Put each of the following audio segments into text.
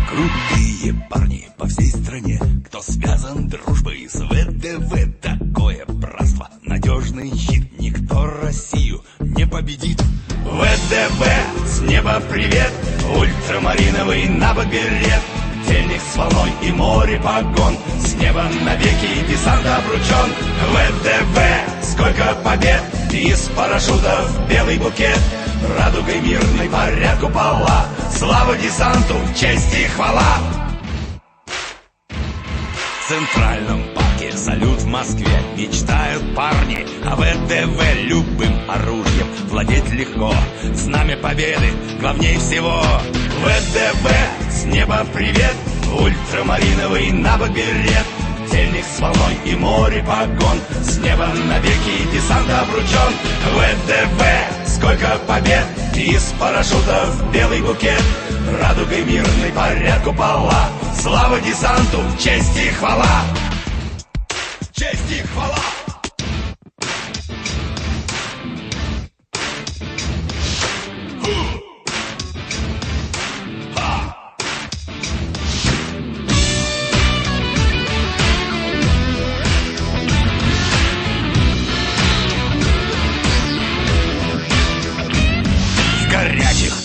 Крутые парни по всей стране, кто связан дружбой с ВДВ. Такое братство, надежный щит, никто Россию не победит. ВДВ, с неба привет, ультрамариновый набок берет. Тельник с волной и море погон, с неба навеки десант обручен. ВДВ, сколько побед, из парашютов белый букет. Радугой мирной парят купола, слава десанту, честь и хвала. В Центральном парке салют в Москве, мечтают парни о ВДВ. Любым оружием владеть легко, знамя победы главней всего. ВДВ, с неба привет, ультрамариновый набок берет. Тельник с волной и море погон, с неба навеки десант обручен. ВДВ, сколько побед, из парашютов белый букет. Радугой мирной парят купола, слава десанту, честь и хвала. Честь и хвала.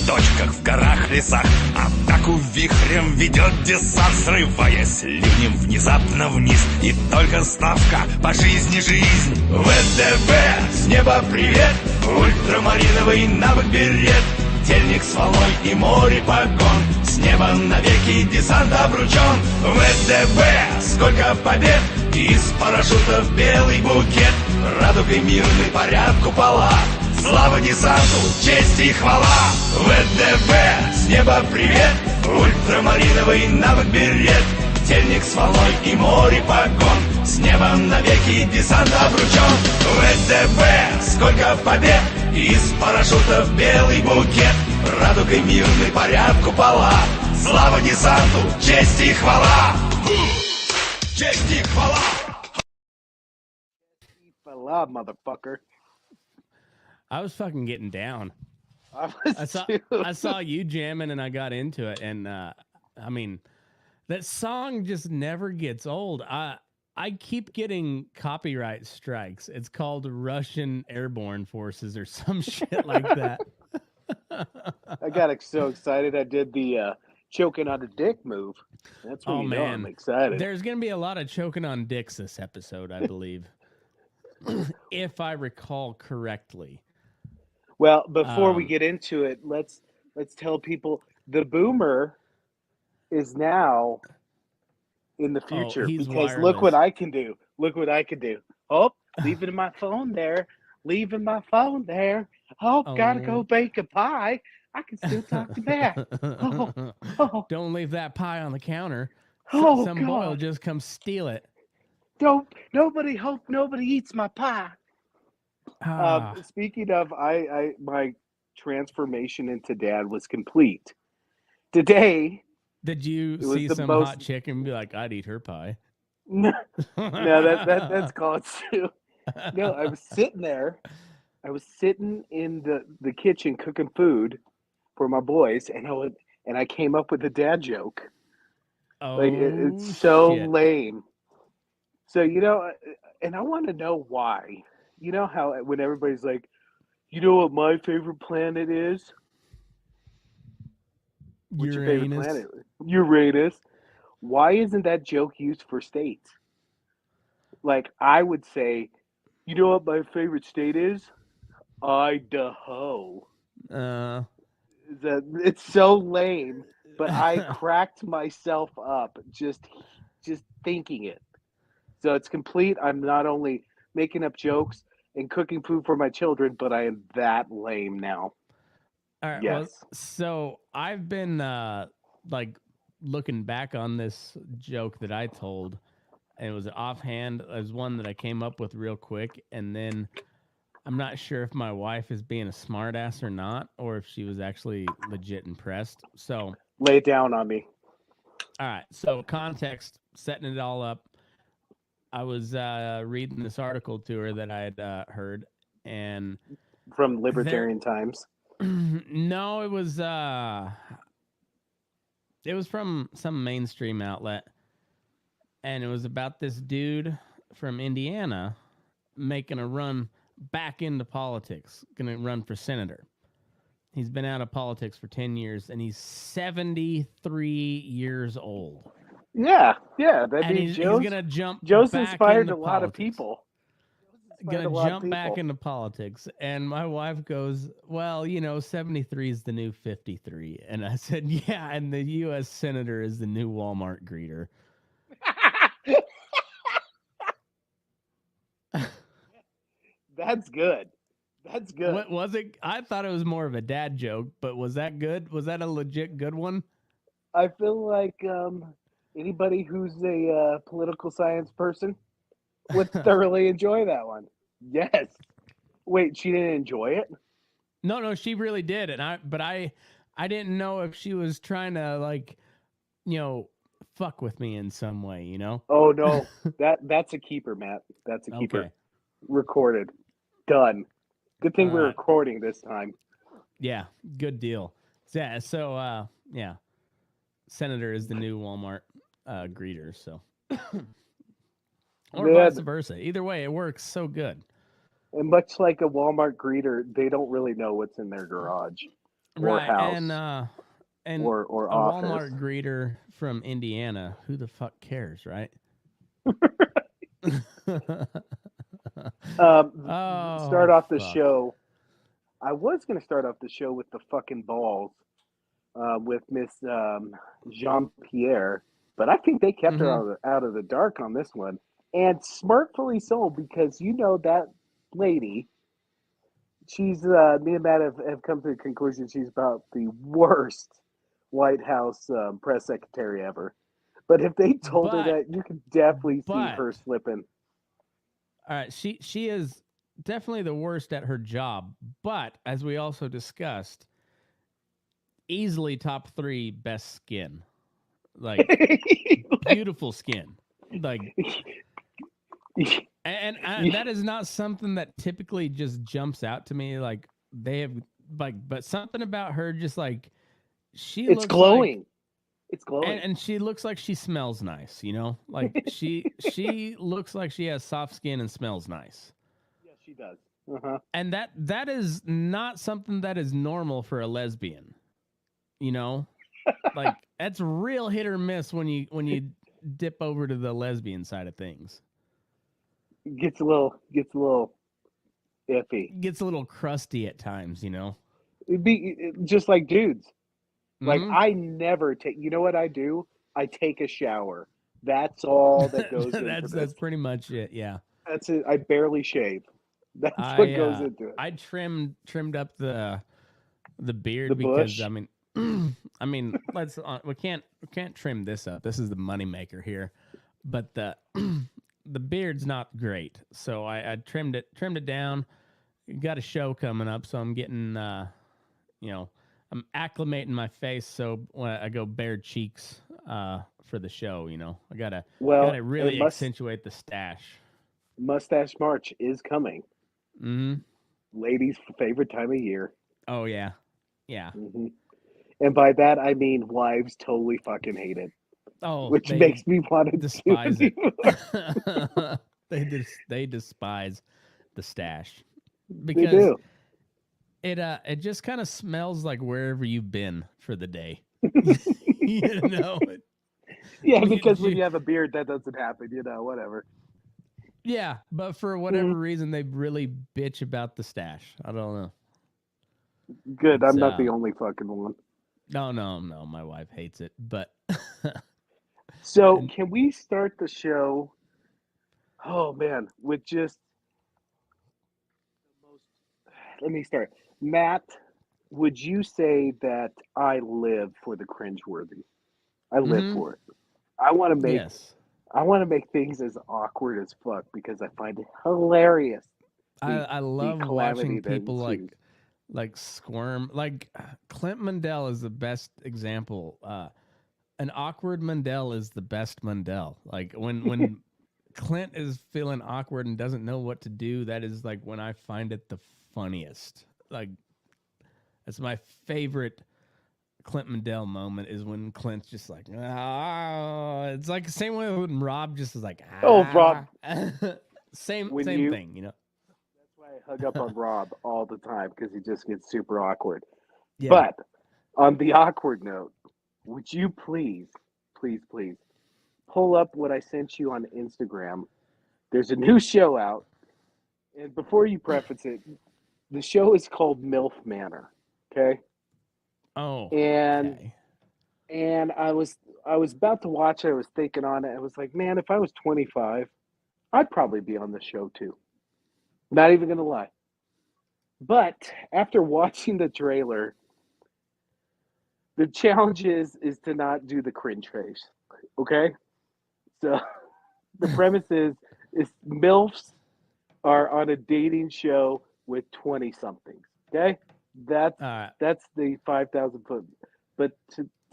Точках в горах, лесах атаку вихрем ведет десант, срываясь ливнем внезапно вниз. И только ставка по жизни жизнь. ВДВ, с неба привет, ультрамариновый набок берет. Тельник с волной и море погон, с неба навеки десант обручен. ВДВ, сколько побед, из парашютов белый букет. Радугой мирный парят купола, слава десанту, честь и хвала. ВДВ, с неба привет, ультрамариновый набок берет. Тельник с волной и море погон, с неба навеки десант обручен. ВДВ, сколько побед, из парашютов белый букет. Радугой мирный парят купола, слава десанту, честь и хвала. Честь и хвала. Hvala, motherfucker. I was fucking getting down. I saw you jamming and I got into it. And I mean, that song just never gets old. I keep getting copyright strikes. It's called Russian Airborne Forces or some shit like that. I got so excited I did the choking on the dick move. That's when you know I'm excited. There's going to be a lot of choking on dicks this episode, I believe. If I recall correctly. Well, before we get into it, let's tell people the boomer is now in the future because wireless. Look what I can do. Look what I can do. Oh, leaving my phone there. Leaving my phone there. Oh, gotta go bake a pie. I can still talk to back. Don't leave that pie on the counter. Some boy will just come steal it. Hope nobody eats my pie. Speaking of, I my transformation into dad was complete. Today, did you see some hot chick and be like, I'd eat her pie? No, that's called too. No, I was sitting there. I was sitting in the kitchen cooking food for my boys, and I came up with a dad joke. Oh, like it's so shit. lame. So and I want to know why. You know how when everybody's like, you know what my favorite planet is? What's your favorite planet? Uranus. Why isn't that joke used for states? Like I would say, you know what my favorite state is? Idaho. It's so lame, but I cracked myself up just thinking it. So it's complete. I'm not only making up jokes and cooking food for my children, but I am that lame now. All right. Yes. Well, so I've been like looking back on this joke that I told, and it was offhand. It was one that I came up with real quick, and then I'm not sure if my wife is being a smartass or not, or if she was actually legit impressed. So lay it down on me. All right. So context, setting it all up. I was reading this article to her that I had heard, and from Libertarian Times. No, it was It was from some mainstream outlet, and it was about this dude from Indiana making a run back into politics, going to run for senator. He's been out of politics for 10 years, and he's 73 years old. Yeah. That And means he's going to jump Joe's back inspired into a lot of politics. people. Going to jump back into politics. And my wife goes, well, 73 is the new 53. And I said, yeah, and the U.S. Senator is the new Walmart greeter. That's good. That's good. What was it? I thought it was more of a dad joke, but was that good? Was that a legit good one? I feel like anybody who's a political science person would thoroughly enjoy that one. Yes. Wait, she didn't enjoy it? No, she really did. And I didn't know if she was trying to fuck with me in some way, Oh no. That's a keeper, Matt. That's a keeper. Okay. Recorded. Done. Good thing we're All right. recording this time. Yeah, good deal. Yeah, so yeah. Senator is the new Walmart greeter, so or vice versa. Either way, it works so good. And much like a Walmart greeter, they don't really know what's in their garage or house and or a office. Walmart greeter from Indiana. Who the fuck cares, right? Start off the show. I was going to start off the show with the fucking balls with Miss Jean-Pierre, but I think they kept her out of the dark on this one, and smartfully so, because that lady, she's me and Matt have come to the conclusion she's about the worst White House press secretary ever. But if they told her that, you could definitely see her slipping. All right, she is definitely the worst at her job, but as we also discussed, easily top 3 best skin, like beautiful skin, like, and that is not something that typically just jumps out to me. Like they have but something about her just like it's looks glowing. It's glowing. And she looks like she smells nice, Like she looks like she has soft skin and smells nice. Yes, she does. Uh-huh. And that is not something that is normal for a lesbian. Like that's real hit or miss when you dip over to the lesbian side of things. Gets a little iffy. Gets a little crusty at times, It'd be just like dudes. Like I never take. You know what I do? I take a shower. That's all that goes into this. That's pretty much it. Yeah. That's it. I barely shave. That's what goes into it. I trimmed up the beard bush. because I mean we can't trim this up. This is the moneymaker here, but the beard's not great. So I trimmed it down. Got a show coming up, so I'm getting I'm acclimating my face so when I go bare cheeks for the show, I gotta really accentuate the stash. Mustache March is coming. Mm-hmm. Ladies' favorite time of year. Oh yeah, yeah. Mm-hmm. And by that I mean wives totally fucking hate it. Oh, which makes me want to despise it. They despise the stash because they do. It just kind of smells like wherever you've been for the day. Yeah, because when you have a beard, that doesn't happen. Whatever. Yeah, but for whatever reason, they really bitch about the stash. I don't know. Good, I'm not the only fucking one. No, my wife hates it, but. So, can we start the show? Oh man, with just the most. Let me start. Matt, would you say that I live for the cringeworthy? I live for it. I want to make. Yes. I want to make things as awkward as fuck because I find it hilarious. I love watching people like squirm. Like Clint Mundell is the best example. An awkward Mundell is the best Mundell. Like when Clint is feeling awkward and doesn't know what to do, that is like when I find it the funniest. Like that's my favorite Clint Mandel moment is when Clint's just like, ah. It's like the same way when Rob just is like, ah. Oh, Rob. same When thing, That's why I hug up on Rob all the time because he just gets super awkward. Yeah. But on the awkward note, would you please pull up what I sent you on Instagram? There's a new show out, and before you preface it, the show is called MILF Manor. Okay. Oh. And okay. and I was about to watch it. I was thinking on it. I was like, man, if I was 25, I'd probably be on the show too. Not even gonna lie. But after watching the trailer, the challenge is to not do the cringe face. Okay? So the premise is MILFs are on a dating show with 20 somethings. Okay? That's All right. that's the 5,000 foot. But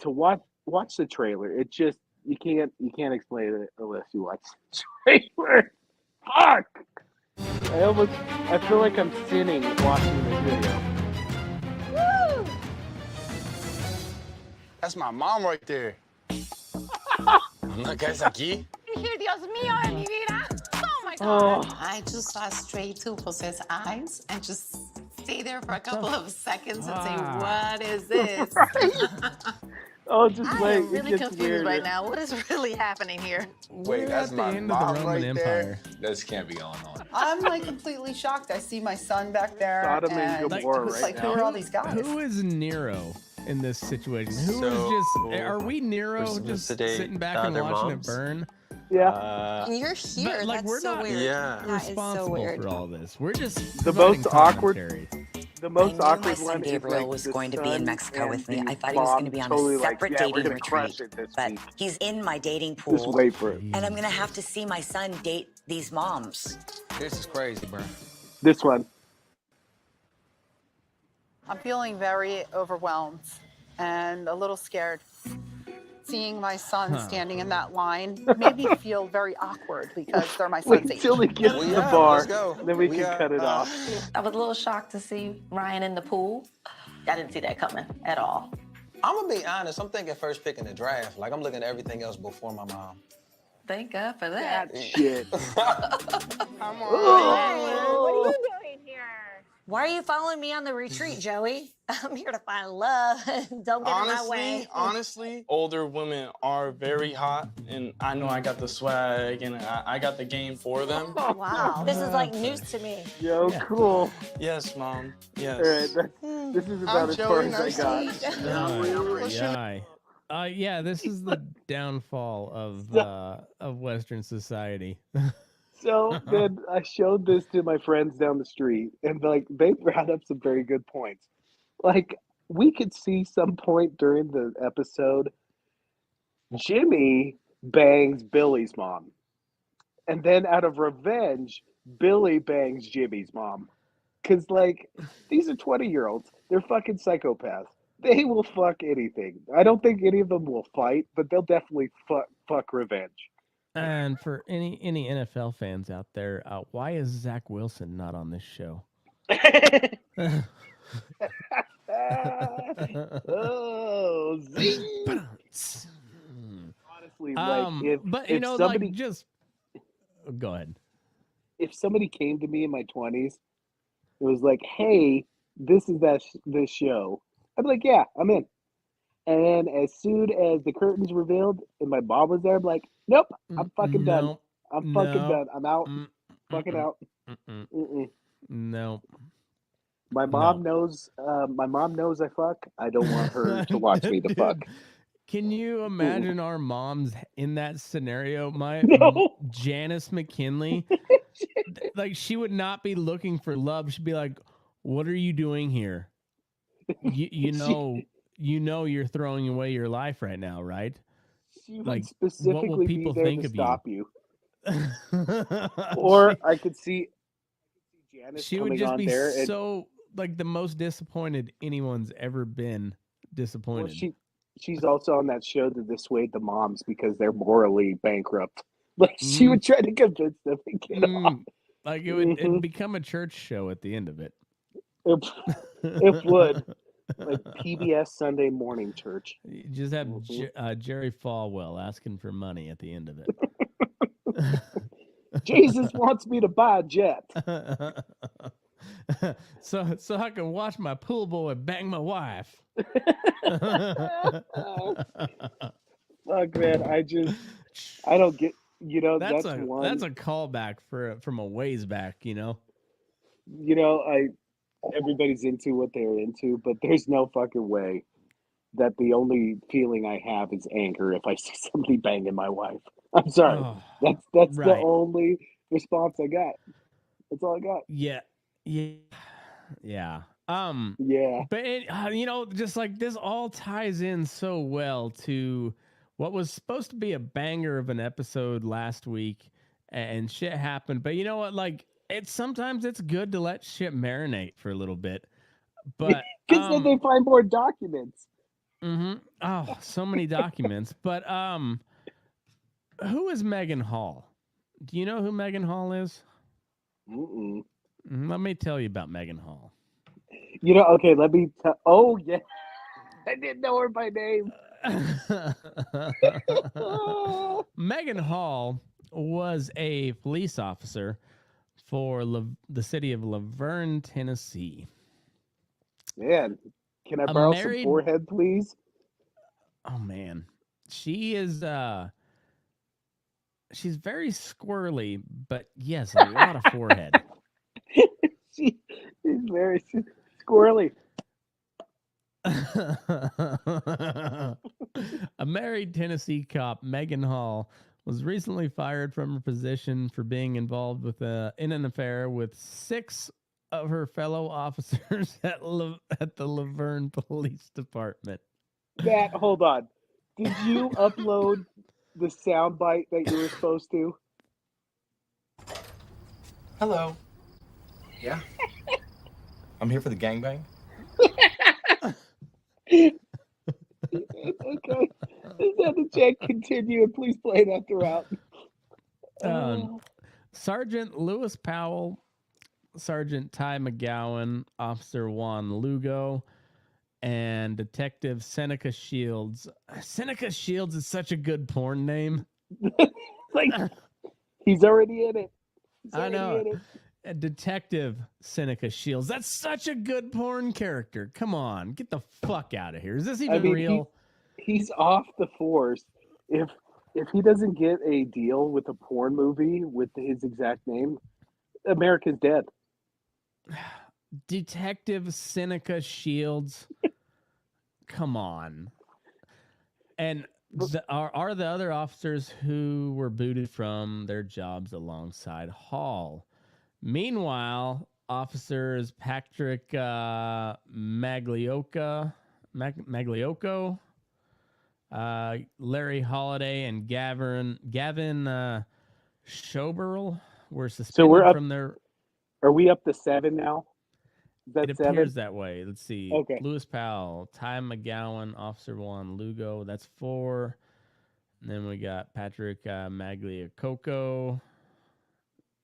to watch the trailer, it just you can't explain it unless you watch the trailer. Fuck! I feel like I'm sinning watching the video. Woo! That's my mom right there. ¿No caes aquí? Dios mío de mi vida. Oh my Oh, God. I just saw straight to Jose's eyes and just stay there for a couple of seconds and say, what is this? oh, just I wait. am It really gets confused weirder. right now. What is really happening here? Wait, We're that's at the my end of the mom Roman right Empire. there? This can't be going on. I'm like completely shocked. I see my son back there. Sodom and and Gomorrah it's right like, who now. are all these guys? Who is Nero in this situation? Who is So, just? Are we Nero we're supposed just to date sitting back and their watching moms? it burn? Yeah. And you're here. But, like, That's we're so not- weird. Yeah. That is Responsible so weird. for all this. We're just The providing most awkward- commentary. The I most knew my awkward son one is Gabriel like was the going to be in son Mexico and with me. the I thought he was mom going to be on totally a separate like, yeah, we're dating gonna crush retreat, it this but week. he's in my dating Just pool, wait for it. and I'm going to have to see my son date these moms. This is crazy, bro. This one. I'm feeling very overwhelmed and a little scared. Seeing my son standing in that line made me feel very awkward because they're my Wait son's age. till he gets to the Yeah, bar, let's go. then we can cut it off. I was a little shocked to see Ryan in the pool. I didn't see that coming at all. I'm gonna be honest. I'm thinking first pick in the draft. Like I'm looking at everything else before my mom. Thank God for that. That shit. Come on. Oh. What are you doing here? Why are you following me on the retreat, Joey? I'm here to find love. Don't get in my way. Honestly, older women are very hot, and I know I got the swag and I got the game for them. Wow, this is like news to me. Yo, cool. Yes, Mom. Yes. All right, this is about as far as I got. Yeah, this is the downfall of Western society. So then I showed this to my friends down the street, and like they brought up some very good points. Like we could see some point during the episode, Jimmy bangs Billy's mom, and then out of revenge, Billy bangs Jimmy's mom. Cause like these are 20-year-olds, they're fucking psychopaths. They will fuck anything. I don't think any of them will fight, but they'll definitely fuck revenge. And for any NFL fans out there, why is Zach Wilson not on this show? Oh, zing. Honestly, like but if somebody like just go ahead. if somebody came to me in my 20s, it was like, "Hey, this is this show," I'd be like, "Yeah, I'm in." And then as soon as the curtains revealed and my mom was there, I'm like, "Nope, I'm fucking done. Nope. I'm fucking No. done. I'm out. Fucking out." No. My mom knows. My mom knows I fuck. I don't want her to watch me to Dude, fuck. Can you imagine our moms in that scenario? No. Janice McKinley, like she would not be looking for love. She'd be like, "What are you doing here? You know you're throwing away your life right now, right?" She would Like, specifically what will people be there think to of stop you. Or I could see Janice she coming would just on be there and so like the most disappointed anyone's ever been disappointed. well, she's also on that show to dissuade the moms because they're morally bankrupt. Like she would try to convince them to get off. Like it'd become a church show at the end of it. It would. Like PBS Sunday morning church. You just have Jerry Falwell asking for money at the end of it. Jesus wants me to buy a jet. so I can watch my pool boy bang my wife. Look, man, I don't get. That's one. That's a callback from a ways back. Everybody's into what they're into, but there's no fucking way that the only feeling I have is anger if I see somebody banging my wife. I'm sorry. That's right. the only response I got. That's all I got. Yeah. Yeah. But just like this all ties in so well to what was supposed to be a banger of an episode last week, and shit happened. But you know what? Like, sometimes it's good to let shit marinate for a little bit. But because then they find more documents. Oh, so many documents. But who is Megan Hall? Do you know who Megan Hall is? Mm-mm. Let me tell you about Megan Hall. Okay, let me tell. Oh, yeah. I didn't know her by name. Megan Hall was a police officer for the city of Laverne, Tennessee. Man, can I borrow some forehead, please? Oh, man. She is, she's very squirrely, but yes, a lot of forehead. She's very squirrely. A married Tennessee cop, Megan Hall, was recently fired from her position for being involved in an affair with 6 of her fellow officers at the Laverne Police Department. Matt, hold on. Did you upload the soundbite that you were supposed to? Hello. Yeah. I'm here for the gangbang. Okay. Let the check continue and please play that throughout. Sergeant Lewis Powell, Sergeant Ty McGowan, Officer Juan Lugo, and Detective Seneca Shields. Seneca Shields is such a good porn name. Like, he's already in it. I know. Detective Seneca Shields. That's such a good porn character. Come on, get the fuck out of here. Is this even real? He's off the force. If he doesn't get a deal with a porn movie with his exact name, America's dead. Detective Seneca Shields. Come on. And are the other officers who were booted from their jobs alongside Hall. Meanwhile, officers Patrick Magliocco, Larry Holiday, and Gavin Schoberl were suspended from their... Are we up to 7 now? It appears that way. Let's see. Okay. Lewis Powell, Ty McGowan, Officer Juan Lugo. That's 4. And then we got Patrick Magliocco,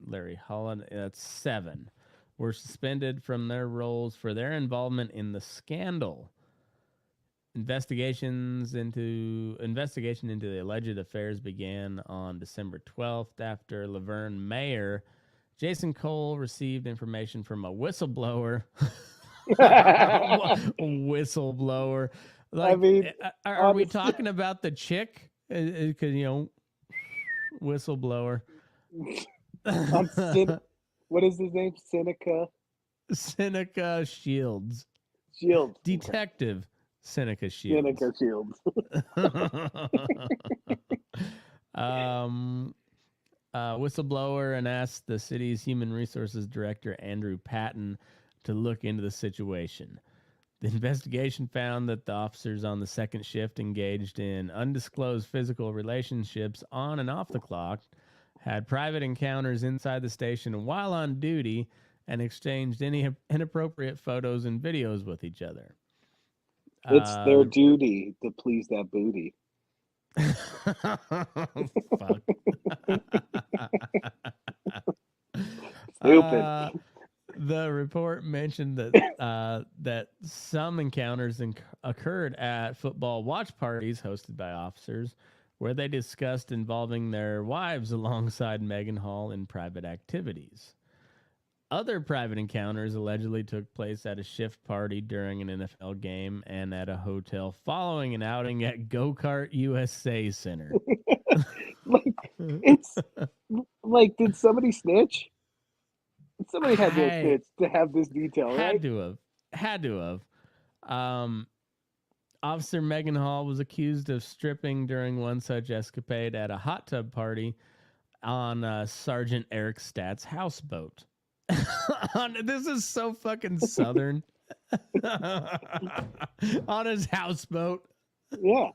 Larry Holland. That's 7. Were suspended from their roles for their involvement in the scandal. Investigation into the alleged affairs began on December 12th after Laverne Mayor Jason Cole received information from a whistleblower. Whistleblower. Like, are we talking about the chick? Because, whistleblower. What is his name? Seneca Shields. Detective Seneca Shields. Seneca Shields. Whistleblower and asked the city's human resources director, Andrew Patton, to look into the situation. The investigation found that the officers on the second shift engaged in undisclosed physical relationships on and off the clock, had private encounters inside the station while on duty, and exchanged any inappropriate photos and videos with each other. It's their duty to please that booty. Fuck. Stupid. The report mentioned that that some encounters occurred at football watch parties hosted by officers, where they discussed involving their wives alongside Megan Hall in private activities. Other private encounters allegedly took place at a shift party during an NFL game and at a hotel following an outing at Go Kart USA Center. Like, it's like, did somebody snitch? Somebody had to I snitch to have this detail, right? had to have. Officer Megan Hall was accused of stripping during one such escapade at a hot tub party on Sergeant Eric Statt's houseboat. This is so fucking southern. On his houseboat. Yeah.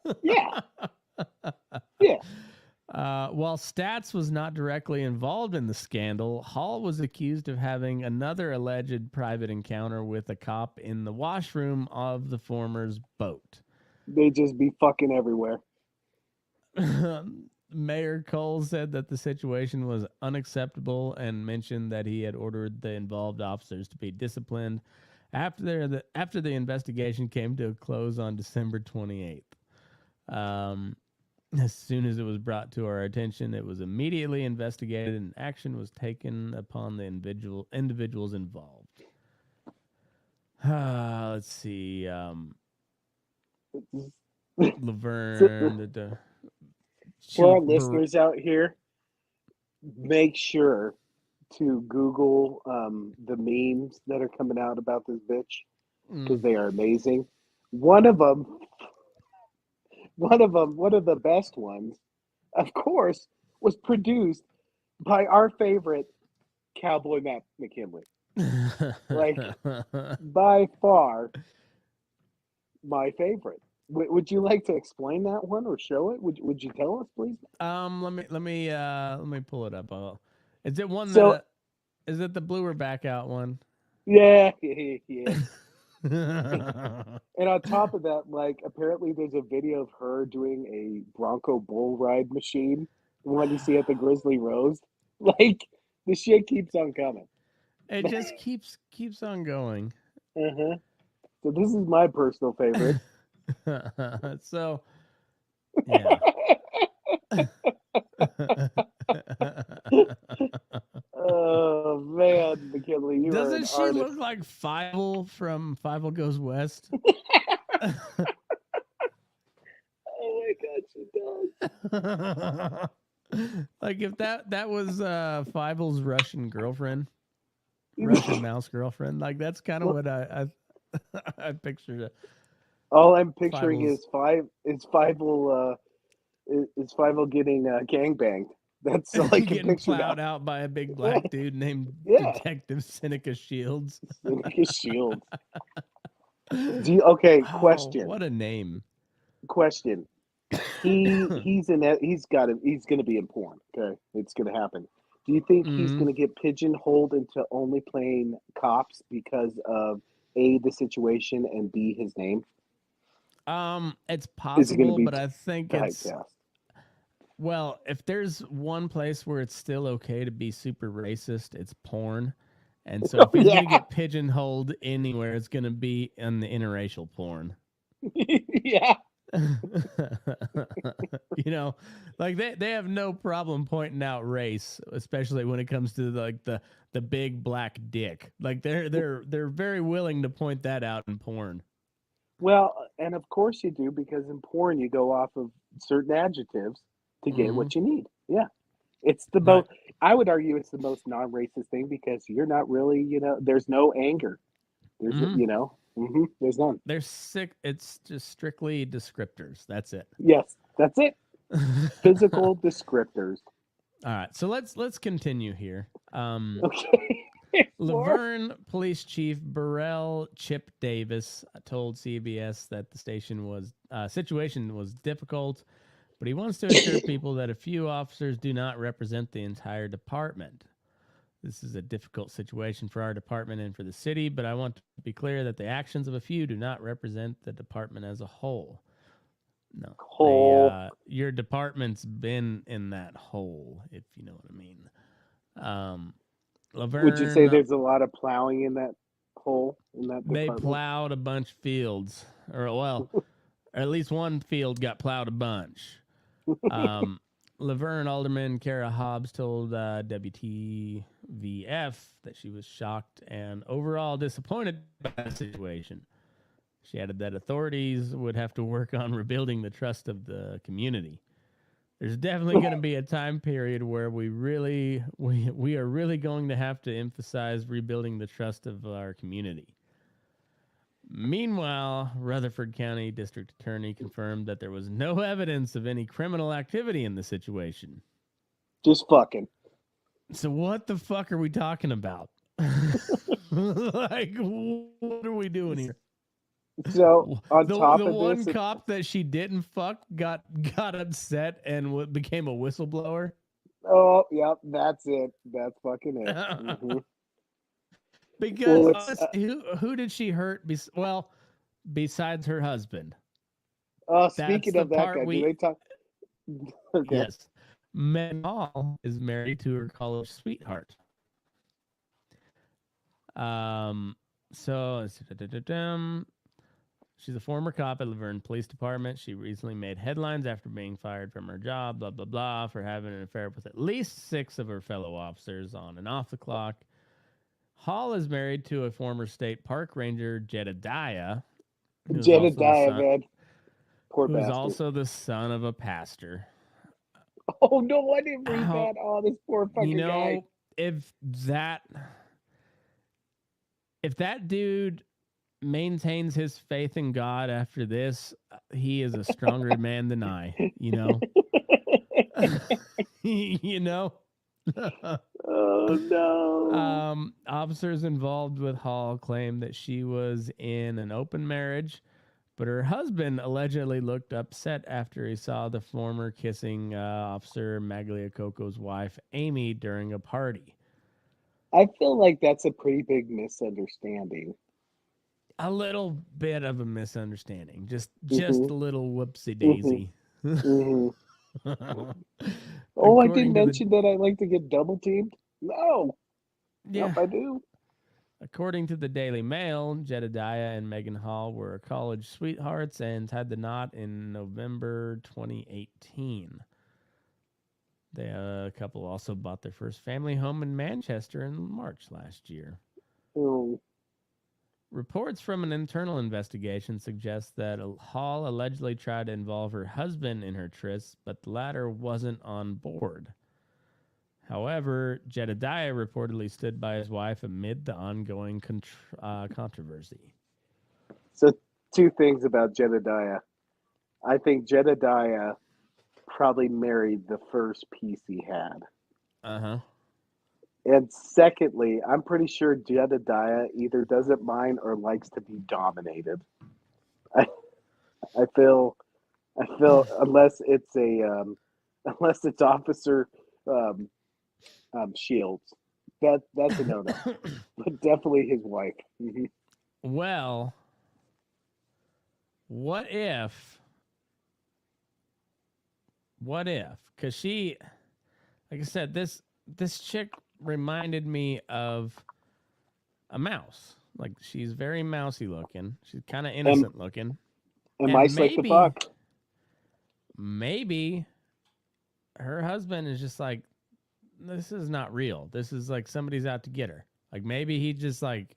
While Stats was not directly involved in the scandal, Hall was accused of having another alleged private encounter with a cop in the washroom of the former's boat. They just be fucking everywhere. Mayor Cole said that the situation was unacceptable and mentioned that he had ordered the involved officers to be disciplined after the investigation came to a close on December 28th. As soon as it was brought to our attention, it was immediately investigated and action was taken upon the individuals involved. Let's see. Laverne. For our listeners out here, make sure to Google the memes that are coming out about this bitch because they are amazing. One of the best ones, of course, was produced by our favorite Cowboy Matt McKinley. Like, by far, my favorite. Would you like to explain that one or show it? Would you tell us, please? Let me pull it up. Is it one So- that is it the blue or back out one? Yeah. And on top of that, like, apparently there's a video of her doing a Bronco bull ride machine, the one you see at the Grizzly Rose. Like, the shit keeps on coming. It just keeps on going. So this is my personal favorite. So, yeah. Oh man, McKinley, you are an Doesn't she artist. look like Fievel from Fievel Goes West? Oh my god, she does. Like if that was Fievel's Russian girlfriend, Russian mouse girlfriend. Like that's kind of what I pictured it. All I'm picturing Fievel's- is Fievel getting gangbanged. That's all I can getting picture plowed now. out by a big black dude named Yeah. Detective Seneca Shields. His shield. Okay, question. Oh, what a name. Question. He's gonna be in porn. Okay, it's gonna happen. Do you think he's gonna get pigeonholed into only playing cops because of A, the situation, and B, his name? It's Is it gonna possible, be but I think it's typecast? well, if there's one place where it's still okay to be super racist, it's porn. And so if he's gonna get pigeonholed anywhere, it's gonna be in the interracial porn. Yeah. You know, like they have no problem pointing out race, especially when it comes to like the big black dick. Like they're very willing to point that out in porn. Well, and of course you do, because in porn you go off of certain adjectives to get what you need. Yeah. It's the most, I would argue it's the most non-racist thing because you're not really, there's no anger. There's, there's none. They're sick. It's just strictly descriptors. That's it. Yes, that's it. Physical descriptors. All right. So let's continue here. Okay. Laverne Police Chief Burrell Chip Davis told CBS that the situation was difficult, but he wants to assure people that a few officers do not represent the entire department. This is a difficult situation for our department and for the city, but I want to be clear that the actions of a few do not represent the department as a whole. No. Your department's been in that hole, if you know what I mean. Would you say Laverne, there's a lot of plowing in that hole in that they department? plowed a bunch of fields, or well, at least one field got plowed a bunch. Laverne Alderman Kara Hobbs told WTVF that she was shocked and overall disappointed by the situation. She added that authorities would have to work on rebuilding the trust of the community. There's definitely going to be a time period where we are really going to have to emphasize rebuilding the trust of our community. Meanwhile, Rutherford County District Attorney confirmed that there was no evidence of any criminal activity in the situation. Just fucking. So what the fuck are we talking about? Like, what are we doing here? So on top the of one this, cop that she didn't fuck got upset and became a whistleblower. oh, yep, that's it. That's fucking it. Mm-hmm. Because Well, honestly, who did she hurt? Besides her husband. speaking of that guy, do they talk? Okay. Yes, Megan Hall is married to her college sweetheart. So she's a former cop at Laverne Police Department. She recently made headlines after being fired from her job, blah, blah, blah, for having an affair with at least 6 of her fellow officers on and off the clock. Hall is married to a former state park ranger, Jedediah. Jedediah, man. Poor who's bastard. also the son of a pastor. Oh, no, I didn't read that. Oh, this poor fucking guy. If that dude maintains his faith in God after this, he is a stronger man than I, you know? You know? Oh, no. Officers involved with Hall claimed that she was in an open marriage, but her husband allegedly looked upset after he saw the former kissing Officer Magliacoco's wife, Amy, during a party. I feel like that's a pretty big misunderstanding. A little bit of a misunderstanding. Just a little whoopsie daisy. Oh, I didn't mention that I like to get double teamed? No. Yeah. Yep, I do. According to the Daily Mail, Jedediah and Megan Hall were college sweethearts and tied the knot in November 2018. The couple also bought their first family home in Manchester in March last year. Oh. Reports from an internal investigation suggest that Hall allegedly tried to involve her husband in her trysts, but the latter wasn't on board. However, Jedediah reportedly stood by his wife amid the ongoing controversy. So, 2 things about Jedediah. I think Jedediah probably married the first piece he had. Uh-huh. And secondly, I'm pretty sure Jedediah either doesn't mind or likes to be dominated. I feel unless it's Officer Shields, that's a no-no. But definitely his wife. Mm-hmm. Well, what if? Because she, like I said, this chick reminded me of a mouse. Like, she's very mousy looking. She's kind of innocent looking. And mice like the fuck. Maybe her husband is just like, this is not real. This is like somebody's out to get her. Like, maybe he just like,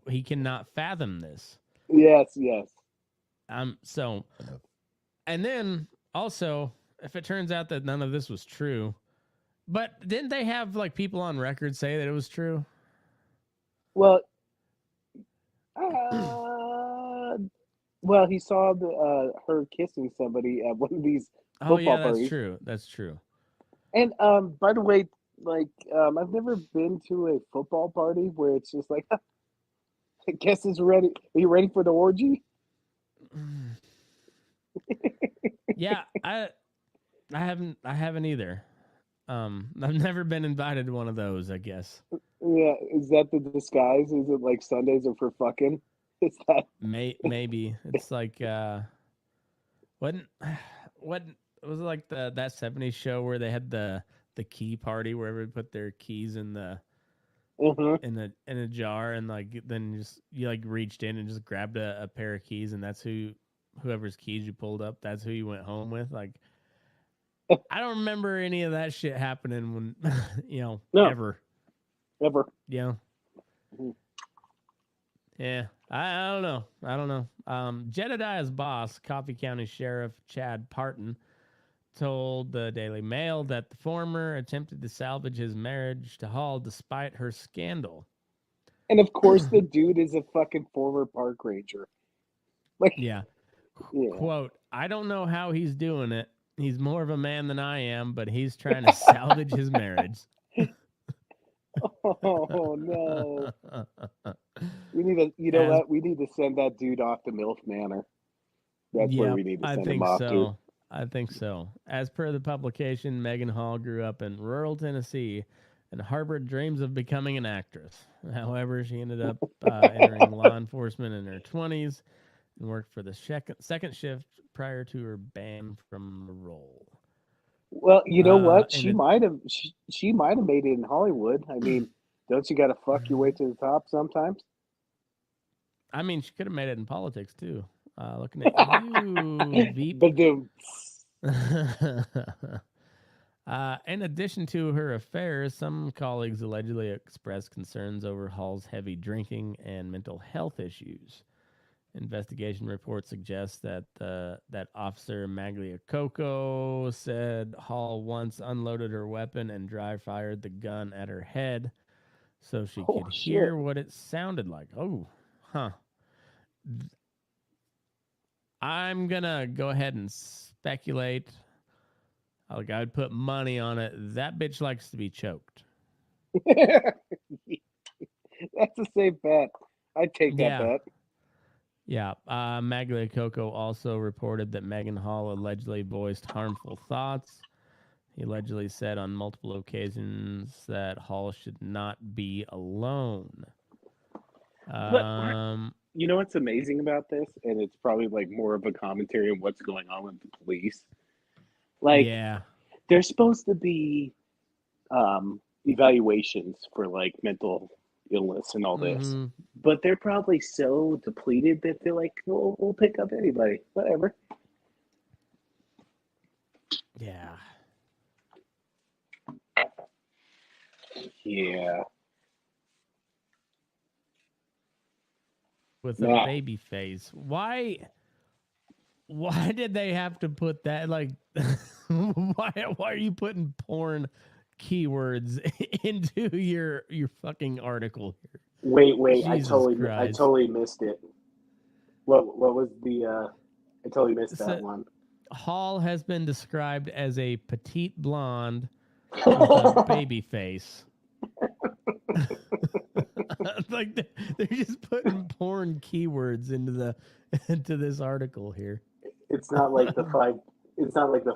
he cannot fathom this. Yes. So, and then also, if it turns out that none of this was true, but didn't they have like people on record say that it was true? Well, he saw her kissing somebody at one of these football parties. That's true. And by the way, like I've never been to a football party where it's just like, I guess it's ready. Are you ready for the orgy? Yeah, I haven't either. I've never been invited to one of those, I guess. Yeah, is that the disguise? Is it like Sundays are for fucking? Is that maybe it's like what was it, like that 70s show where they had the key party where everybody put their keys in the in a jar, and like then you like reached in and just grabbed a pair of keys, and that's whoever's keys you pulled up, that's who you went home with. Like, I don't remember any of that shit happening when No. ever. Mhm. Yeah, I don't know. I don't know. Jedediah's boss, Coffee County Sheriff Chad Parton, told the Daily Mail that the former attempted to salvage his marriage to Hall despite her scandal. And of course, the dude is a fucking former park ranger. Like, Yeah. yeah. Quote, I don't know how he's doing it. He's more of a man than I am, but he's trying to salvage his marriage. Oh no. We need to, what? We need to send that dude off to MILF Manor. That's where we need to send him off to. I think so. As per the publication, Megan Hall grew up in rural Tennessee and harbored dreams of becoming an actress. However, she ended up entering law enforcement in her 20s and worked for the second shift prior to her ban from the role. Well, you know what? She might have made it in Hollywood. I mean, don't you got to fuck your way to the top sometimes? I mean, she could have made it in politics too. Looking at you, Veep. In addition to her affairs, some colleagues allegedly expressed concerns over Hall's heavy drinking and mental health issues. Investigation reports suggest that that Officer Magliacoco said Hall once unloaded her weapon and dry fired the gun at her head so she could hear what it sounded like. Oh, huh. I'm gonna go ahead and speculate. Like, I'd put money on it. That bitch likes to be choked. That's a safe bet. I'd take that bet. Yeah. Magliacoco also reported that Megan Hall allegedly voiced harmful thoughts. He allegedly said on multiple occasions that Hall should not be alone. You know what's amazing about this? And it's probably like more of a commentary on what's going on with the police. Like, there's supposed to be evaluations for like mental illness and all this, but they're probably so depleted that they're like, we'll pick up anybody, whatever. Yeah. With a baby face. Why did they have to put that? Like, why are you putting porn keywords into your fucking article here? Wait, I totally missed it. What was the I totally missed that one. Hall has been described as a petite blonde with a baby face. Like, they're just putting porn keywords into this article here. It's not like the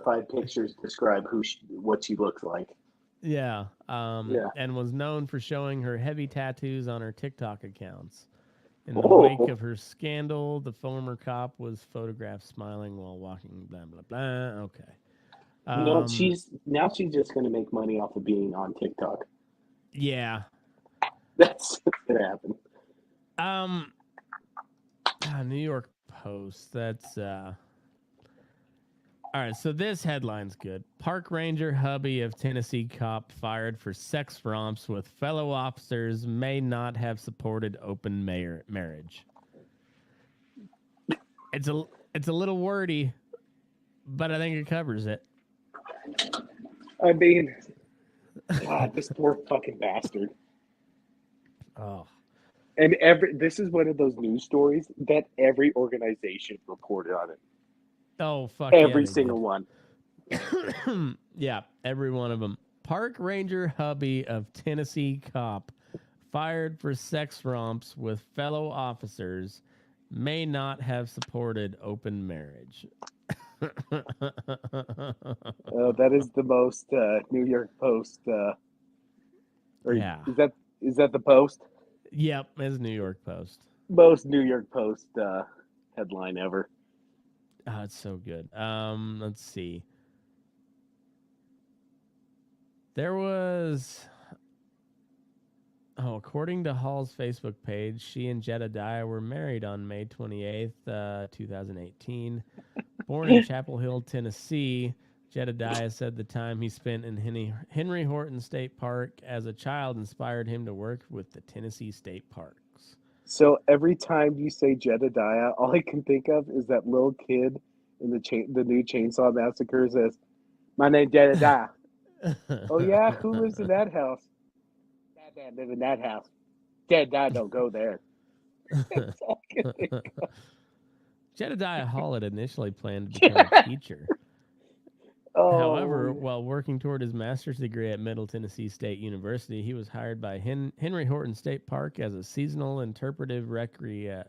five pictures describe what she looks like. Yeah. And was known for showing her heavy tattoos on her TikTok accounts. In the wake of her scandal, the former cop was photographed smiling while walking, blah, blah, blah. Okay. She's just going to make money off of being on TikTok. Yeah. That's what's going to happen. New York Post. That's, all right, so this headline's good. Park ranger hubby of Tennessee cop fired for sex romps with fellow officers may not have supported open marriage. It's a little wordy, but I think it covers it. I mean, God, this poor fucking bastard. Oh. And this is one of those news stories that every organization reported on it. Oh, fuck every single one. Yeah, every one of them. Park ranger hubby of Tennessee cop fired for sex romps with fellow officers may not have supported open marriage. That is the most New York Post. Yeah. Is that the Post? Yep, it's New York Post. Most New York Post headline ever. Oh, it's so good. Let's see. There was Oh, according to Hall's Facebook page, she and Jedediah were married on May 28th, 2018. Born in Chapel Hill, Tennessee, Jedediah said the time he spent in Henry Horton State Park as a child inspired him to work with the Tennessee State Parks. So every time you say Jedediah, all I can think of is that little kid in the new Chainsaw Massacre says, "My name's Jedediah." Oh yeah, who lives in that house? Dad live in that house. Jedediah don't go there. That's all I can think of. Jedediah Hall had initially planned to become a teacher. However, while working toward his master's degree at Middle Tennessee State University, he was hired by Henry Horton State Park as a seasonal interpretive recreator.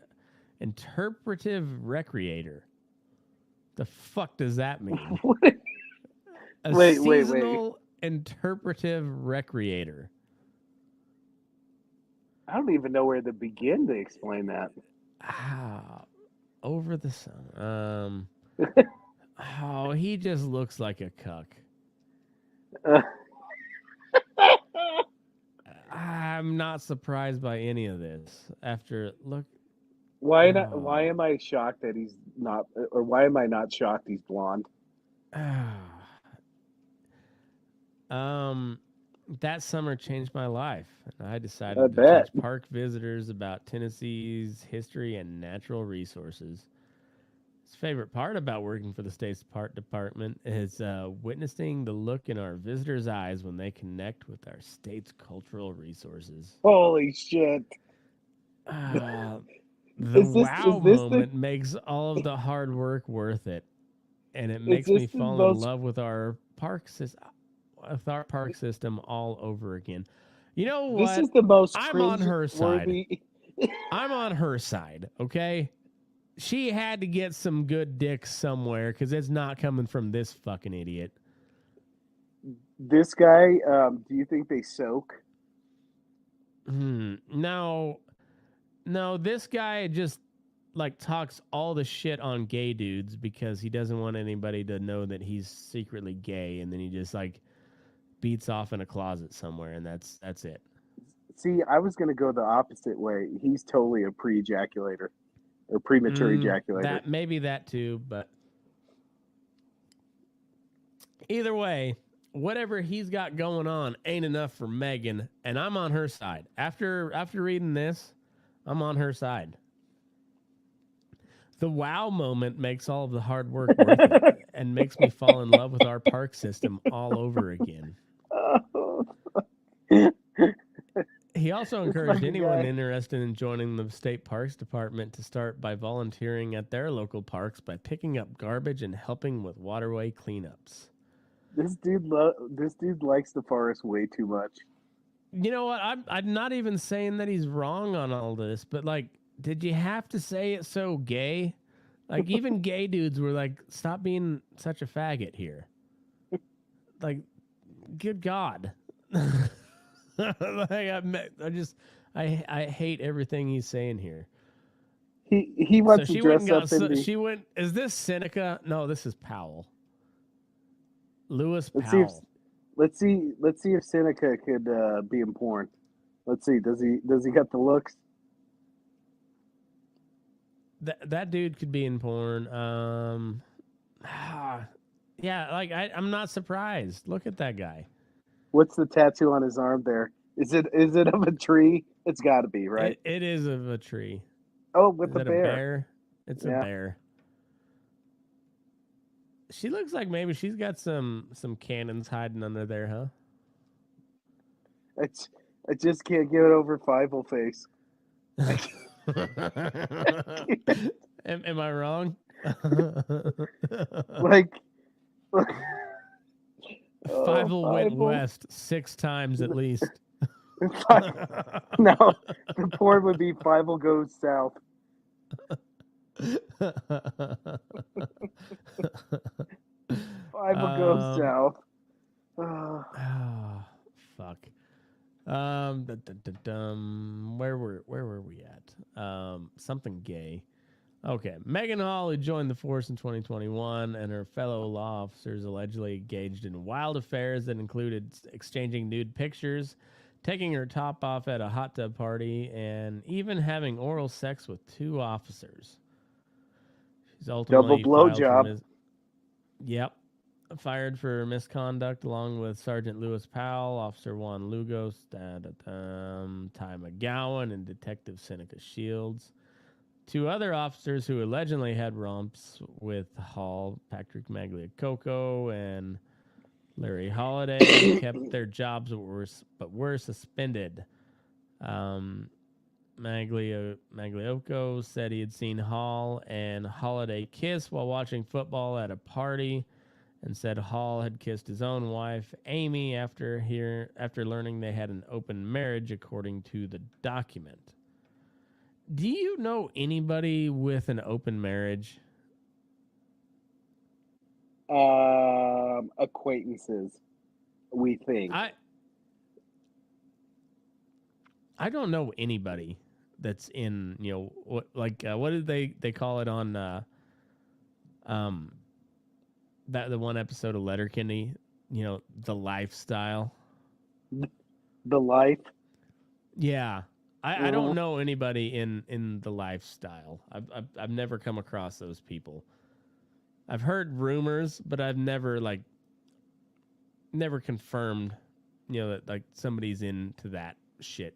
The fuck does that mean? Wait. Seasonal interpretive recreator. I don't even know where to begin to explain that. Over the sun. Oh, he just looks like a cuck. I'm not surprised by any of this. Why am I shocked that he's not, or why am I not shocked he's blonde? That summer changed my life. I decided I to bet. teach park visitors about Tennessee's history and natural resources. His favorite part about working for the state's park department is witnessing the look in our visitors' eyes when they connect with our state's cultural resources. Holy shit. The wow moment makes all of the hard work worth it. And it makes me fall in love with our park system all over again. You know what? This is the most I'm on her side. cringe-worthy- I'm on her side, okay? She had to get some good dick somewhere because it's not coming from this fucking idiot. This guy, do you think they soak? No, this guy just like talks all the shit on gay dudes because he doesn't want anybody to know that he's secretly gay, and then he just like beats off in a closet somewhere, and that's it. See, I was going to go the opposite way. He's totally a pre-ejaculator or premature ejaculator. Maybe that too, but either way, whatever he's got going on ain't enough for Megan, and I'm on her side. After reading this, I'm on her side. The wow moment makes all of the hard work worth it and makes me fall in love with our park system all over again. He also encouraged anyone interested in joining the state parks department to start by volunteering at their local parks by picking up garbage and helping with waterway cleanups. This dude likes the forest way too much. You know what? I'm not even saying that he's wrong on all this, but like, did you have to say it so gay? Like, even gay dudes were like, stop being such a faggot here. Like, good God. Like, I hate everything he's saying here. He wants to dress up in she went, is this Seneca? No, this is Powell. Lewis Let's Powell. see if Seneca could be in porn. Let's see. Does he got the looks? That dude could be in porn. Yeah, like I'm not surprised. Look at that guy. What's the tattoo on his arm there? Is it of a tree? It's got to be, right? It is of a tree. Oh, with the bear. A bear. It's a bear. She looks like maybe she's got some cannons hiding under there, huh? I just can't get it over Fievel face. Am I wrong? Fievel went west 6 times at least. No, the porn would be Fievel goes south. Fievel goes south. Oh, fuck. Where were we at? Something gay. Okay. Megan Hall, who joined the force in 2021, and her fellow law officers allegedly engaged in wild affairs that included exchanging nude pictures, taking her top off at a hot tub party, and even having oral sex with 2 officers. She's ultimately Double filed for blowjob. fired for misconduct along with Sergeant Lewis Powell, Officer Juan Lugos, Ty McGowan, and Detective Seneca Shields. 2 other officers who allegedly had romps with Hall, Patrick Magliocco and Larry Holiday, kept their jobs but were suspended. Magliocco said he had seen Hall and Holiday kiss while watching football at a party, and said Hall had kissed his own wife, Amy, after learning they had an open marriage, according to the document. Do you know anybody with an open marriage? Acquaintances, we think. I don't know anybody that's in, what did they call it on the one episode of Letterkenny, the lifestyle. The life. Yeah. I don't know anybody in the lifestyle. I've never come across those people. I've heard rumors, but I've never confirmed, that like somebody's into that shit,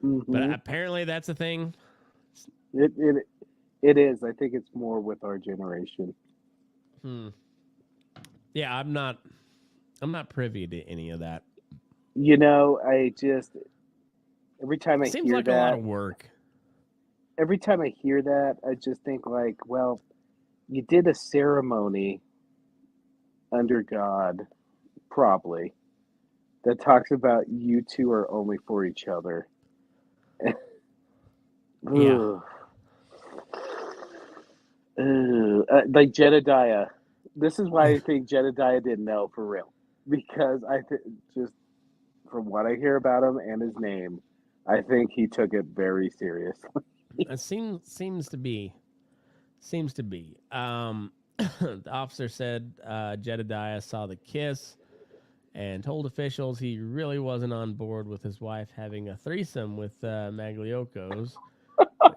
But apparently that's a thing. It is. I think it's more with our generation. Yeah, I'm not privy to any of that. I just every time I Seems hear like that, a lot of work. Every time I hear that, I just think well, you did a ceremony under God, probably, that talks about you two are only for each other. Yeah. Like Jedediah. This is why I think Jedediah didn't know for real. Because I think, just from what I hear about him and his name, I think he took it very seriously. It seems to be. The officer said Jedediah saw the kiss and told officials he really wasn't on board with his wife having a threesome with Magliocco's.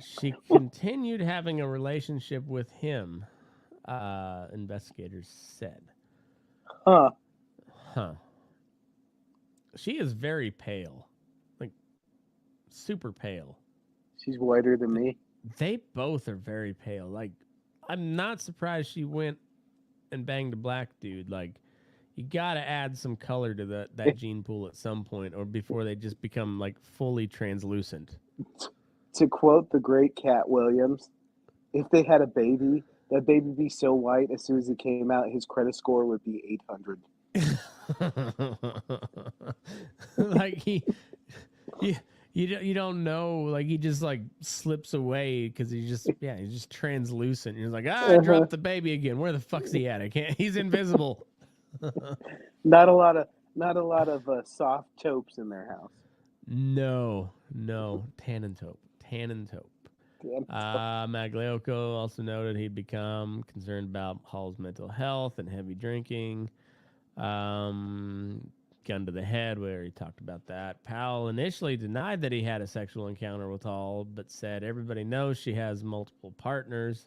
She continued having a relationship with him, investigators said. Huh. She is very pale. Like, super pale. She's whiter than me. They both are very pale. Like, I'm not surprised she went and banged a black dude. Like, you got to add some color to that gene pool at some point, or before they just become, like, fully translucent. To quote the great Cat Williams, if they had a baby, that baby would be so white, as soon as he came out, his credit score would be 800. Like, you don't know, like, he just like slips away because he's just translucent. He's like, I dropped the baby again. Where the fuck's he at? He's invisible. Not a lot of soft taupes in their house. No, tannin taupe. Magliocco also noted he'd become concerned about Hall's mental health and heavy drinking. Gun to the head, where he talked about that. Powell initially denied that he had a sexual encounter with Hall, but said everybody knows she has multiple partners,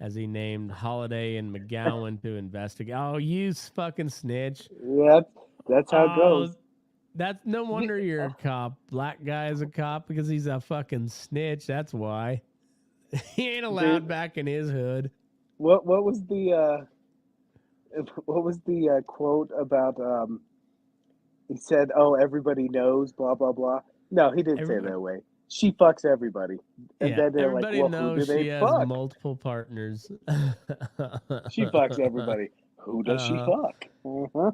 as he named Holiday and McGowan to investigate. Oh, you fucking snitch. Yeah, that's how it goes. That's no wonder you're a cop. Black guy is a cop because he's a fucking snitch. That's why. He ain't allowed back in his hood. What was the quote about he said, "Oh, everybody knows, blah blah blah." No, he didn't say it that way. She fucks everybody, and then they're everybody like, "Well, who do knows she they has fuck?" multiple partners. She fucks everybody. Who does she fuck? Uh-huh.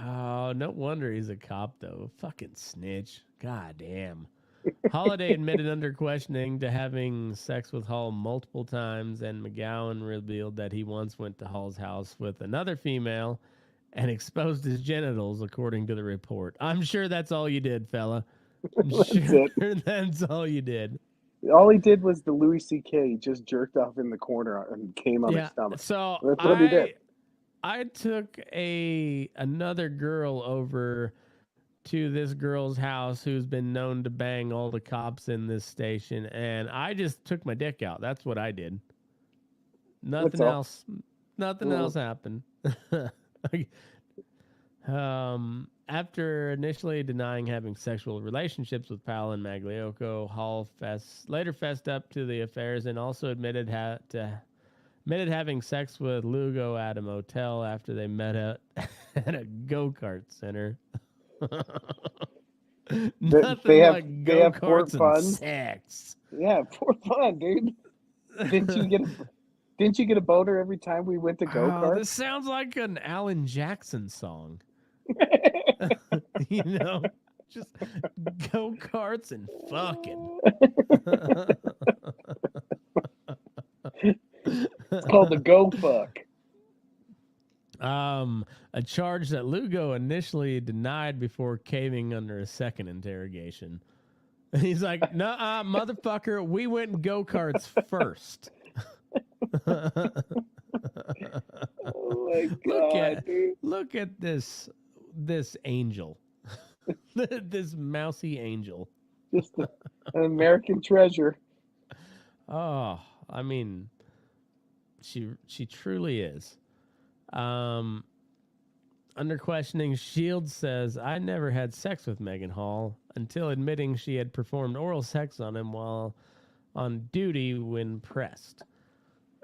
Oh, no wonder he's a cop, though. Fucking snitch. God damn. Holiday admitted under questioning to having sex with Hall multiple times, and McGowan revealed that he once went to Hall's house with another female and exposed his genitals, according to the report. I'm sure that's all you did, fella. That's all you did. All he did was the Louis C.K. He just jerked off in the corner and came on his stomach. So that's what he did. I took another girl over to this girl's house who's been known to bang all the cops in this station, and I just took my dick out. That's what I did. Nothing else. Nothing else happened. After initially denying having sexual relationships with Powell and Magliocco, Hall later fessed up to the affairs and also admitted having sex with Lugo at a motel after they met at a go-kart center. Nothing like go-karts and sex. Yeah, for fun, dude. Didn't you get a boner every time we went to go-karts? This sounds like an Alan Jackson song. You know, just go-karts and fucking. It's called the Go Fuck. A charge that Lugo initially denied before caving under a second interrogation. He's like, "Nah, motherfucker, we went in go-karts first." Oh my God, look at this angel. This mousy angel. Just an American treasure. Oh, I mean, she truly is. Under questioning, Shields says, "I never had sex with Megan Hall until admitting she had performed oral sex on him while on duty when pressed."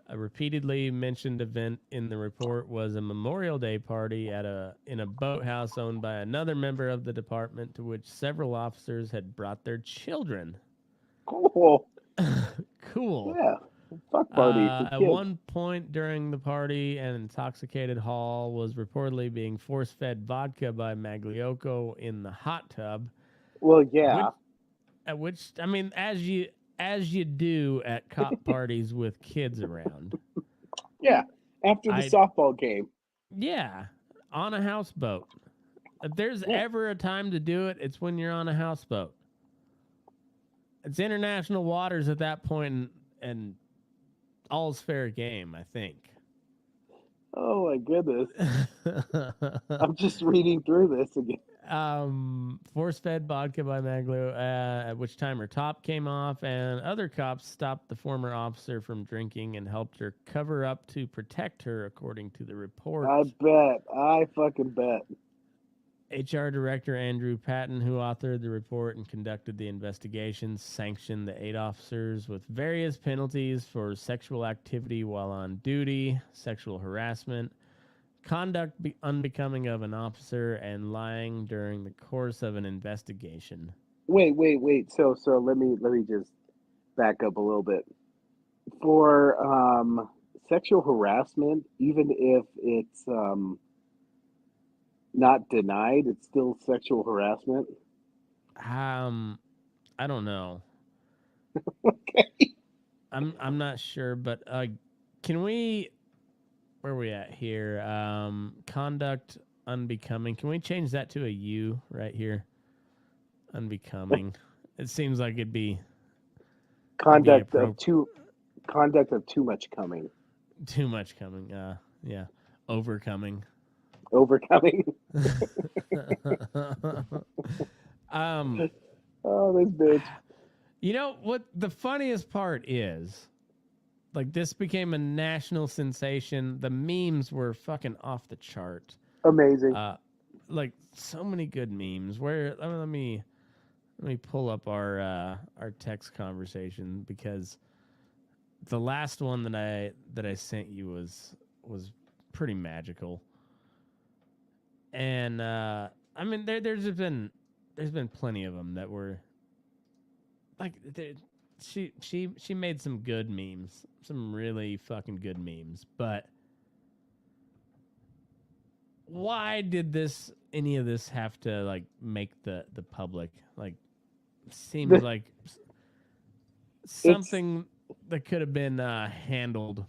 A repeatedly mentioned event in the report was a Memorial Day party in a boathouse owned by another member of the department, to which several officers had brought their children. Cool. Cool. Yeah. Fuck party. At one point during the party, an intoxicated Hall was reportedly being force-fed vodka by Magliocco in the hot tub. Well, yeah. At which, I mean, as you do at cop parties with kids around. Yeah, after the softball game. Yeah, on a houseboat. If there's ever a time to do it, it's when you're on a houseboat. It's international waters at that point, and all's fair game, I think. Oh my goodness. I'm just reading through this again. Force-fed vodka by Maglio, at which time her top came off, and other cops stopped the former officer from drinking and helped her cover up to protect her, according to the report. I fucking bet. HR Director Andrew Patton, who authored the report and conducted the investigation, sanctioned the 8 officers with various penalties for sexual activity while on duty, sexual harassment, conduct unbecoming of an officer, and lying during the course of an investigation. Wait. So let me just back up a little bit. For sexual harassment, even if it's not denied, it's still sexual harassment. I don't know. Okay. I'm not sure, but can we? Where are we at here? Conduct unbecoming. Can we change that to a U right here? Unbecoming. It seems like it'd be conduct of too much coming. Too much coming. Yeah. Overcoming. Oh, this bitch. You know what the funniest part is? Like, this became a national sensation. The memes were fucking off the chart. Amazing. Like, so many good memes. Where let me pull up our text conversation, because the last one that I sent you was pretty magical. And I mean, there's been plenty of them that were like, she made some good memes, some really fucking good memes. But why did any of this have to like make the public? Like, seems like something that could have been handled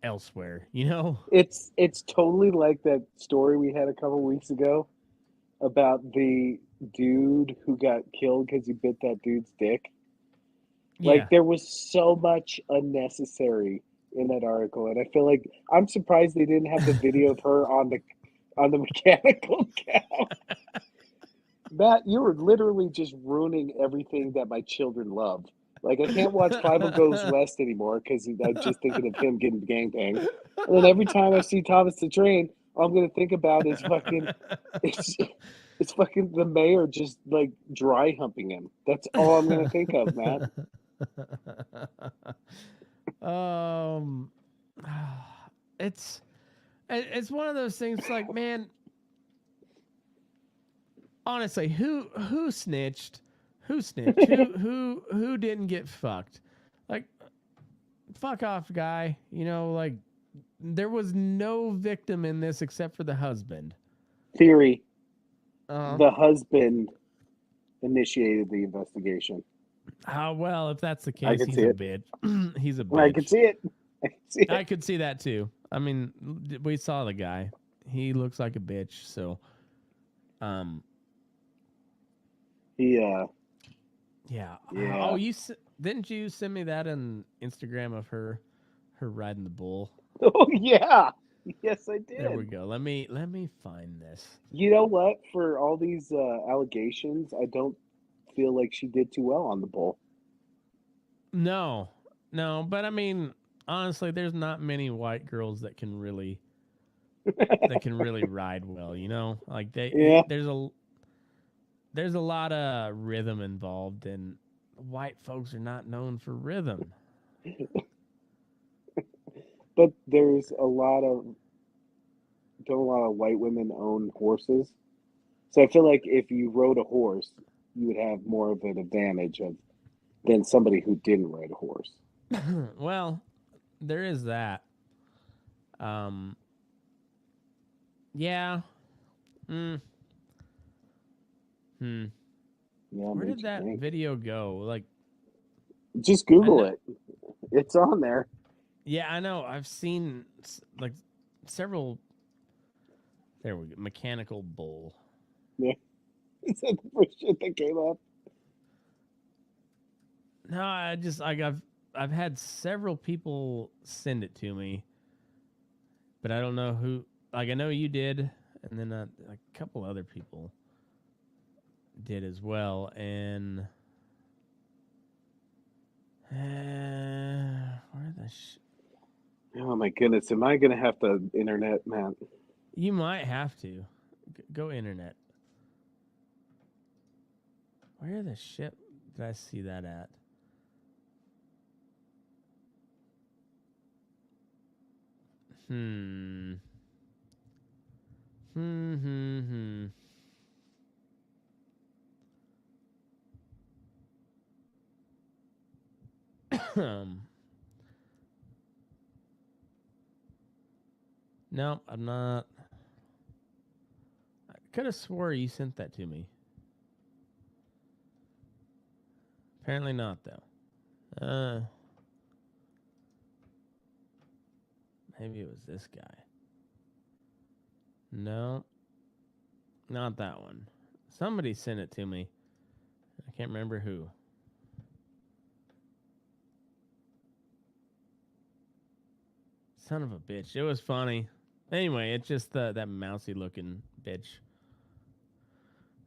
elsewhere, you know? It's totally like that story we had a couple weeks ago about the dude who got killed because he bit that dude's dick. Like, there was so much unnecessary in that article, and I feel like I'm surprised they didn't have the video of her on the mechanical cow. Matt, you were literally just ruining everything that my children love. Like, I can't watch 50 Goes West anymore because I'm just thinking of him getting gangbanged. And then every time I see Thomas the Train, all I'm going to think about is fucking, it's fucking the mayor just like dry humping him. That's all I'm going to think of, Matt. It's one of those things like, man, honestly, who snitched? Who snitched? who didn't get fucked? Like, fuck off, guy. You know, like, there was no victim in this except for the husband. Theory. The husband initiated the investigation. Well, if that's the case, he's a bitch. He's a bitch. I can see it. I could see that too. I mean, we saw the guy. He looks like a bitch. So, yeah. Oh, didn't you send me that on Instagram of her riding the bull? Oh yeah. Yes, I did. There we go. Let me find this. You know what? For all these allegations, I don't feel like she did too well on the bull. No, but I mean, honestly, there's not many white girls that can really ride well. You know, like there's a lot of rhythm involved, and white folks are not known for rhythm. But there's a lot of white women own horses. So I feel like if you rode a horse, you would have more of an advantage than somebody who didn't ride a horse. Well, there is that. Yeah. Yeah, where did that video go? Like, just Google it. It's on there. Yeah, I know. I've seen like several. There we go. Mechanical bull. Yeah. Is that the first shit that came up? No, I've had several people send it to me, but I don't know who. Like, I know you did, and then a couple other people did as well. And where the oh my goodness, am I gonna have the internet, man? You might have to go internet. Where the shit did I see that at? No, I'm not. I could have swore you sent that to me. Apparently not, though. Maybe it was this guy. No, not that one. Somebody sent it to me. I can't remember who. Son of a bitch. It was funny. Anyway, it's just that mousy looking bitch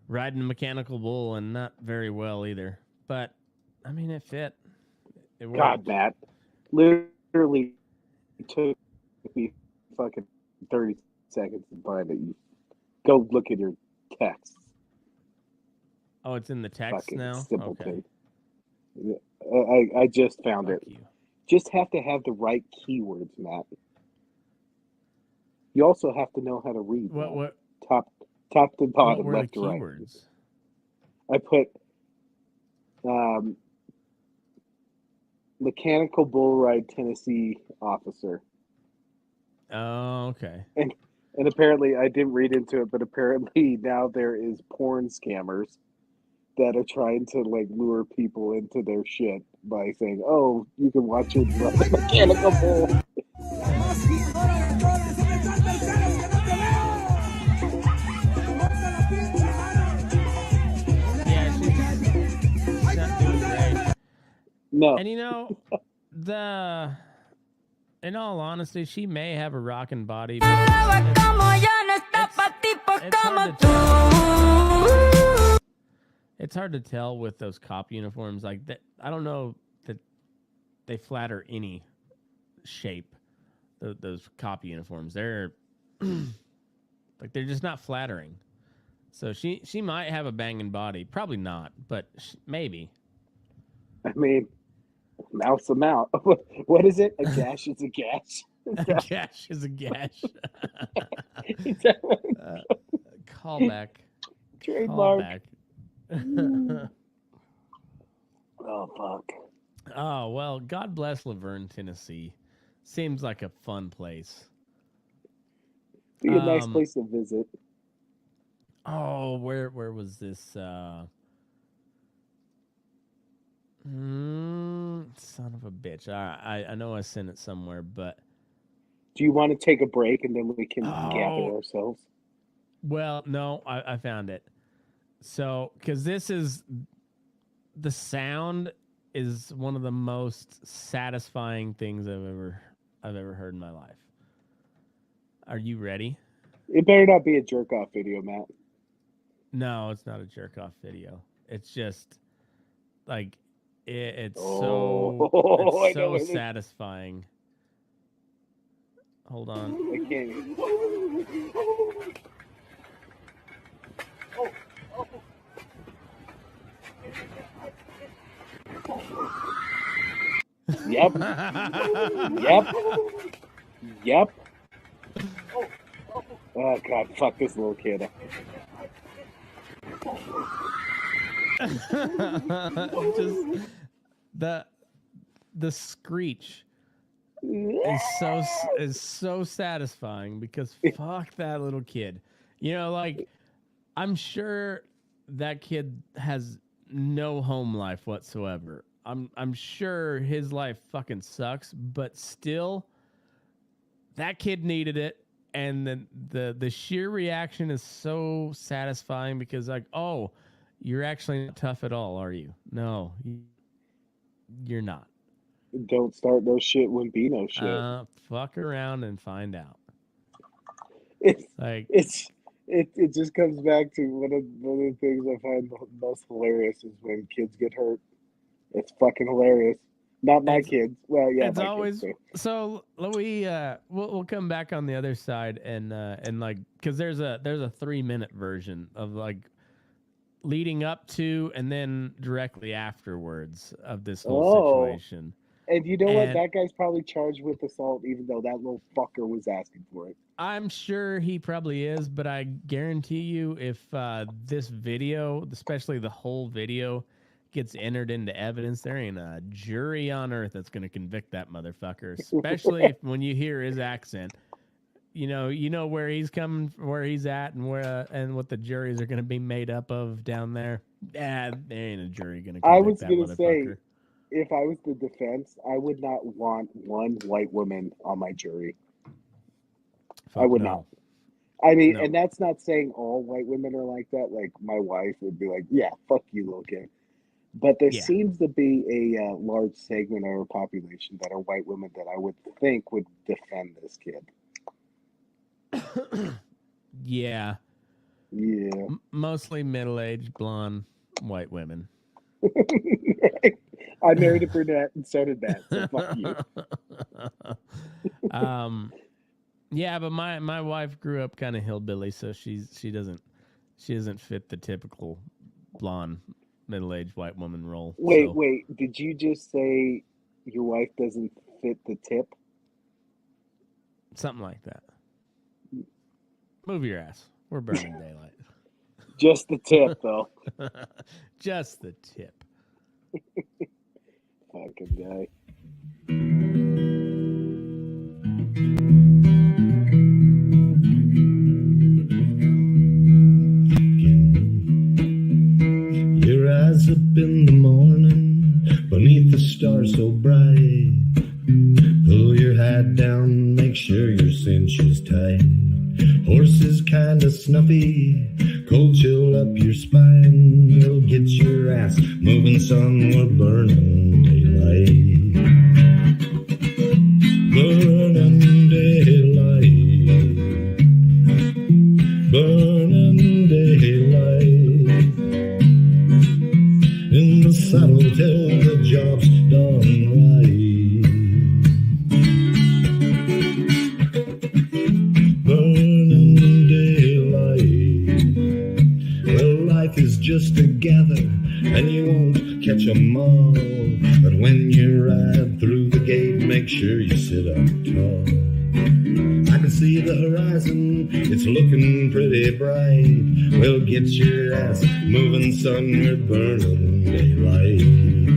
riding a mechanical bull, and not very well either. But I mean, it fit. It worked. God, Matt, literally took me fucking 30 seconds to find it. You go look at your texts. Oh, it's in the text fucking now. Simpleton. Okay. I just found Fuck it. you. Just have to have the right keywords, Matt. You also have to know how to read. What top to bottom, what were left the to right. keywords? I put mechanical bull ride Tennessee officer. Oh, okay. And apparently I didn't read into it, but apparently now there is porn scammers that are trying to like lure people into their shit by saying, "Oh, you can watch it ride a mechanical bull." Yeah, she's not doing great. No. And you know, in all honesty, she may have a rockin' body. But it's hard to tell. It's hard to tell with those cop uniforms like that. I don't know that they flatter any shape. Those cop uniforms, they're like they're just not flattering. So she might have a banging body, probably not, but maybe. I mean, mouth's a mouth. What is it? A gash is a gash. A gash is a gash. Callback. Trademark. Callback. Oh, fuck. Oh, well, God bless Laverne, Tennessee. Seems like a fun place. Be a nice place to visit. Oh, where was this? Son of a bitch. I know I sent it somewhere, but... Do you want to take a break and then we can gather ourselves? Well, no, I found it. So, because this is... The sound is one of the most satisfying things I've ever heard in my life. Are you ready? It better not be a jerk off video, Matt. No, it's not a jerk off video. It's just like it's so satisfying. Hold on. I can't. Yep. Oh God, fuck this little kid. Just the screech is so satisfying because fuck that little kid. You know, like I'm sure that kid has no home life whatsoever. I'm sure his life fucking sucks, but still that kid needed it. And then the sheer reaction is so satisfying because like, oh, you're actually not tough at all, are you? No, you're not. Don't start no shit when be no shit. Fuck around and find out. It's like it just comes back to one of the things I find the most hilarious is when kids get hurt. It's fucking hilarious. Not my kids. Well, yeah, it's my always kids too. so. We'll come back on the other side and like because there's a 3-minute version of like leading up to and then directly afterwards of this whole situation. And you know what? That guy's probably charged with assault, even though that little fucker was asking for it. I'm sure he probably is, but I guarantee you, if this video, especially the whole video, gets entered into evidence, there ain't a jury on earth that's going to convict that motherfucker. Especially if, when you hear his accent, you know where he's coming, where he's at, and where and what the juries are going to be made up of down there. There ain't a jury going to convict I was that going to say, motherfucker. if I was the defense, I would not want one white woman on my jury. I would not. I mean, and that's not saying all white women are like that. Like my wife would be like, "Yeah, fuck you, little kid." But there seems to be a large segment of our population that are white women that I would think would defend this kid. Yeah. Mostly middle-aged, blonde, white women. I married a brunette, and so did Matt. So fuck you. Yeah, but my wife grew up kind of hillbilly, so she doesn't fit the typical blonde middle-aged white woman role. Wait, did you just say your wife doesn't fit the tip? Something like that. Move your ass. We're burning daylight. Just the tip, though. Just the tip. Fucking guy. You rise up in the morning beneath the stars so bright. Pull your hat down, make sure your cinch is tight. Horse is kinda snuffy, cold chill up your spine. We'll get your ass moving, son, we're burning daylight. Burning daylight. Burning daylight. make sure you sit up tall. I can see the horizon, it's looking pretty bright. Well, get your ass moving, son, we're burning daylight.